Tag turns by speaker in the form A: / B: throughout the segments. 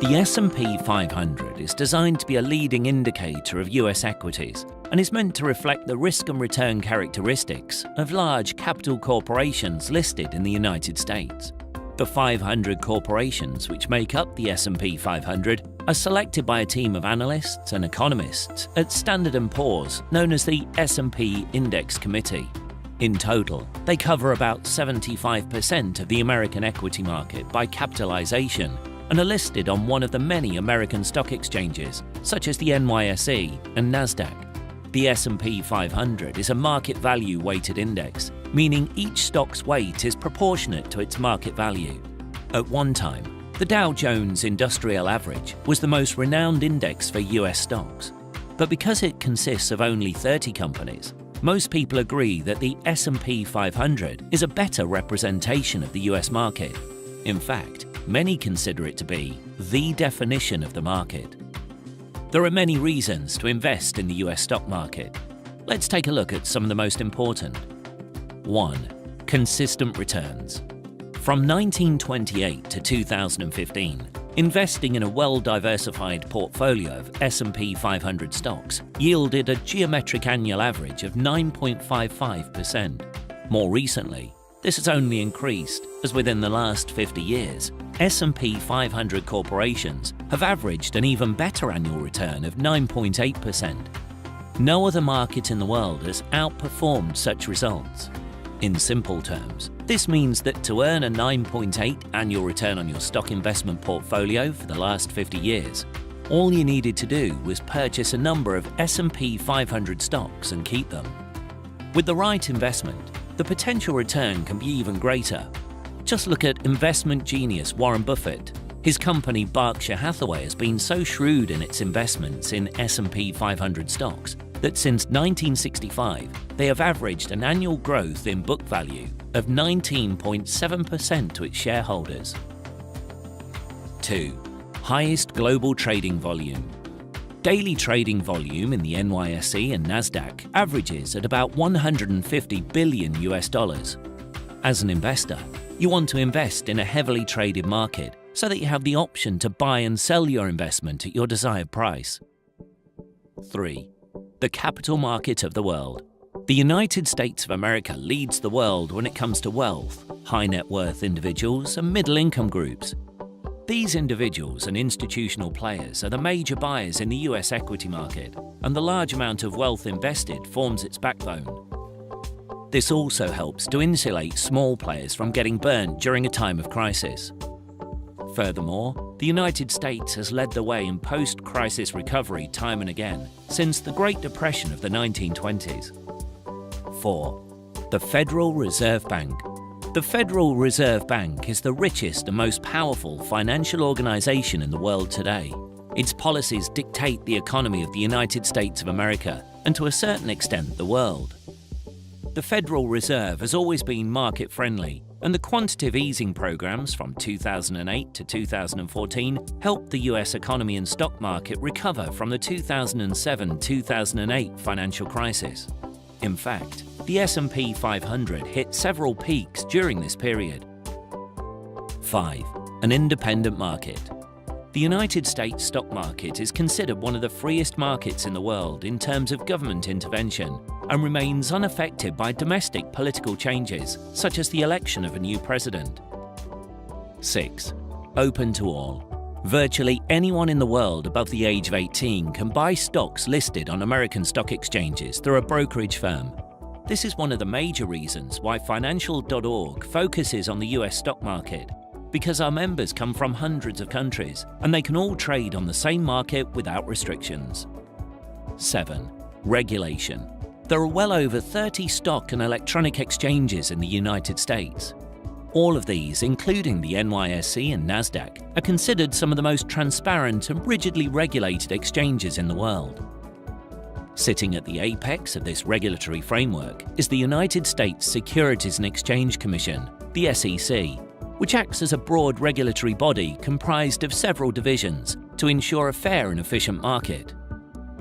A: The S&P 500 is designed to be a leading indicator of US equities and is meant to reflect the risk and return characteristics of large capital corporations listed in the United States. The 500 corporations which make up the S&P 500 are selected by a team of analysts and economists at Standard & Poor's, known as the S&P Index Committee. In total, they cover about 75% of the American equity market by capitalization and are listed on one of the many American stock exchanges, such as the NYSE and NASDAQ. The S&P 500 is a market value weighted index, meaning each stock's weight is proportionate to its market value. At one time, the Dow Jones Industrial Average was the most renowned index for US stocks. But because it consists of only 30 companies, most people agree that the S&P 500 is a better representation of the US market. In fact, many consider it to be the definition of the market. There are many reasons to invest in the US stock market. Let's take a look at some of the most important. 1. Consistent returns. From 1928 to 2015, investing in a well-diversified portfolio of S&P 500 stocks yielded a geometric annual average of 9.55%. More recently, this has only increased, as within the last 50 years, S&P 500 corporations have averaged an even better annual return of 9.8%. No other market in the world has outperformed such results. In simple terms, this means that to earn a 9.8 annual return on your stock investment portfolio for the last 50 years, all you needed to do was purchase a number of S&P 500 stocks and keep them. With the right investment, the potential return can be even greater. Just look at investment genius Warren Buffett. His company Berkshire Hathaway has been so shrewd in its investments in S&P 500 stocks that since 1965, they have averaged an annual growth in book value of 19.7% to its shareholders. 2. Highest global trading volume. Daily trading volume in the NYSE and NASDAQ averages at about $150 billion US. As an investor, you want to invest in a heavily traded market so that you have the option to buy and sell your investment at your desired price. 3. The capital market of the world. The United States of America leads the world when it comes to wealth, high net worth individuals and middle-income groups. These individuals and institutional players are the major buyers in the US equity market, and the large amount of wealth invested forms its backbone. This also helps to insulate small players from getting burned during a time of crisis. Furthermore, the United States has led the way in post-crisis recovery time and again since the Great Depression of the 1920s. 4. The Federal Reserve Bank. The Federal Reserve Bank is the richest and most powerful financial organization in the world today. Its policies dictate the economy of the United States of America and to a certain extent the world. The Federal Reserve has always been market-friendly, and the quantitative easing programs from 2008 to 2014 helped the US economy and stock market recover from the 2007-2008 financial crisis. In fact, the S&P 500 hit several peaks during this period. 5. An independent market. The United States stock market is considered one of the freest markets in the world in terms of government intervention and remains unaffected by domestic political changes, such as the election of a new president. 6. Open to all. Virtually anyone in the world above the age of 18 can buy stocks listed on American stock exchanges through a brokerage firm. This is one of the major reasons why Financial.org focuses on the US stock market, because our members come from hundreds of countries and they can all trade on the same market without restrictions. 7. Regulation. There are well over 30 stock and electronic exchanges in the United States. All of these, including the NYSE and NASDAQ, are considered some of the most transparent and rigidly regulated exchanges in the world. Sitting at the apex of this regulatory framework is the United States Securities and Exchange Commission, the SEC, which acts as a broad regulatory body comprised of several divisions to ensure a fair and efficient market.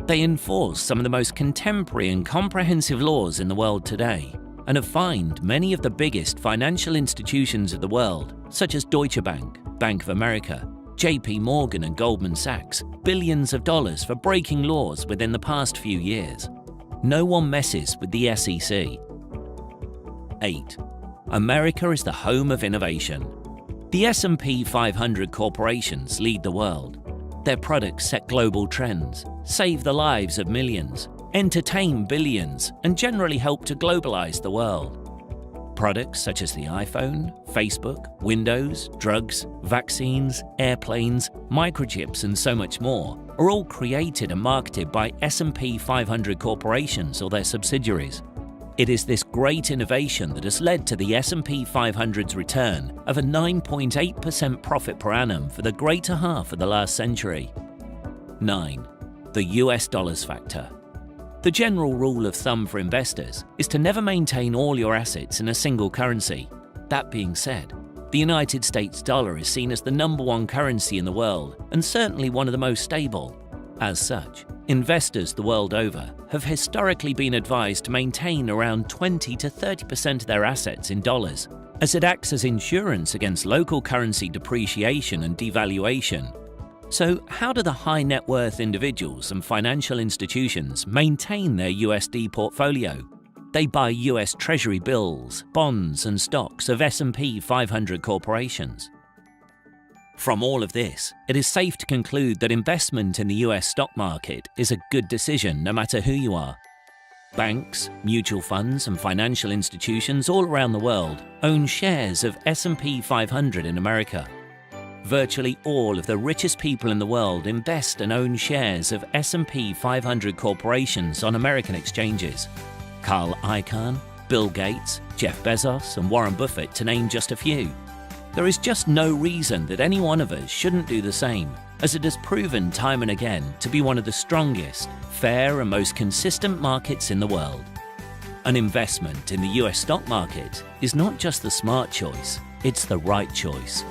A: They enforce some of the most contemporary and comprehensive laws in the world today, and have fined many of the biggest financial institutions of the world, such as Deutsche Bank, Bank of America, JP Morgan and Goldman Sachs billions of dollars for breaking laws within the past few years. No one messes with the SEC. 8. America is the home of innovation. The S&P 500 corporations lead the world. Their products set global trends, save the lives of millions, entertain billions, and generally help to globalize the world. Products such as the iPhone, Facebook, Windows, drugs, vaccines, airplanes, microchips, and so much more are all created and marketed by S&P 500 corporations or their subsidiaries. It is this great innovation that has led to the S&P 500's return of a 9.8% profit per annum for the greater half of the last century. 9. The US dollars factor. The general rule of thumb for investors is to never maintain all your assets in a single currency. That being said, the United States dollar is seen as the #1 currency in the world and certainly one of the most stable. As such, investors the world over have historically been advised to maintain around 20 to 30% of their assets in dollars, as it acts as insurance against local currency depreciation and devaluation. So, how do the high net worth individuals and financial institutions maintain their USD portfolio? They buy US Treasury bills, bonds, and stocks of S&P 500 corporations. From all of this, it is safe to conclude that investment in the US stock market is a good decision no matter who you are. Banks, mutual funds, and financial institutions all around the world own shares of S&P 500 in America. Virtually all of the richest people in the world invest and own shares of S&P 500 corporations on American exchanges. Carl Icahn, Bill Gates, Jeff Bezos, and Warren Buffett, to name just a few. There is just no reason that any one of us shouldn't do the same, as it has proven time and again to be one of the strongest, fair, and most consistent markets in the world. An investment in the US stock market is not just the smart choice, it's the right choice.